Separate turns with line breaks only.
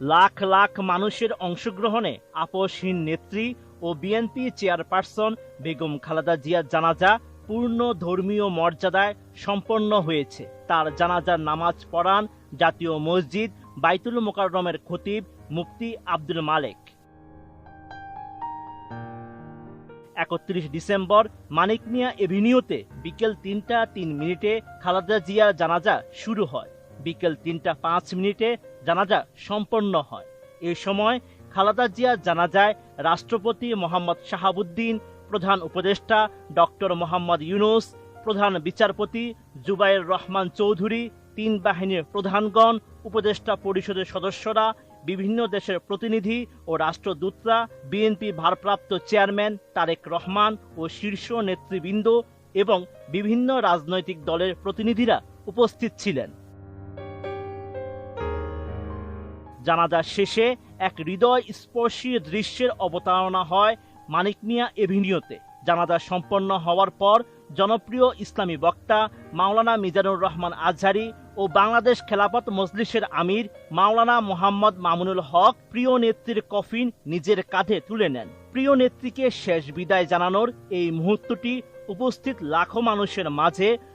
লাখ লাখ মানুষের অংশগ্রহণে আপসহীন নেত্রী ও বিএনপি চেয়ারপারসন বেগম খালেদা জিয়ার জানাজা পূর্ণ ধর্মীয় মর্যাদায় সম্পন্ন হয়েছে। তার জানাজার নামাজ পড়ান জাতীয় মসজিদ বাইতুল মোকাররমের খতিব মুফতি আব্দুল মালেক। ৩১ ডিসেম্বর মানিক মিয়া এভিনিউতে বিকেল ৩টা ৩ মিনিটে খালেদা জিয়ার জানাজা শুরু হয়। বিকেল ৩টা ৫ মিনিটে জানাজা সম্পন্ন হয়। এ সময় খালেদা জিয়ার জানাজায় রাষ্ট্রপতি মোহাম্মদ শাহাবুদ্দিন, প্রধান উপদেষ্টা ডক্টর মোহাম্মদ ইউনূস, প্রধান বিচারপতি জুবায়ের রহমান চৌধুরী, ৩ বাহিনীর প্রধানগণ, উপদেষ্টা পরিষদের সদস্যরা, বিভিন্ন দেশের প্রতিনিধি ও রাষ্ট্রদূতরা, বিএনপি ভারপ্রাপ্ত চেয়ারম্যান তারেক রহমান ও শীর্ষ নেতৃবৃন্দ এবং বিভিন্ন রাজনৈতিক দলের প্রতিনিধিরা উপস্থিত ছিলেন। জানাজা শেষে এক হৃদয়স্পর্শী দৃশ্যের অবতারণা হয় মানিক মিয়া এভিনিউতে। জানাজা সম্পন্ন হওয়ার পর জনপ্রিয় ইসলামী বক্তা মাওলানা মিজানুর রহমান আজহারী ও বাংলাদেশ খেলাফত মজলিসের আমির মাওলানা মোহাম্মদ মামুনুল হক প্রিয় নেত্রীর কফিন নিজের কাঁধে তুলে নেন। প্রিয় নেত্রীকে শেষ বিদায় জানানোর এই মুহূর্তটি উপস্থিত লাখো মানুষের মাঝে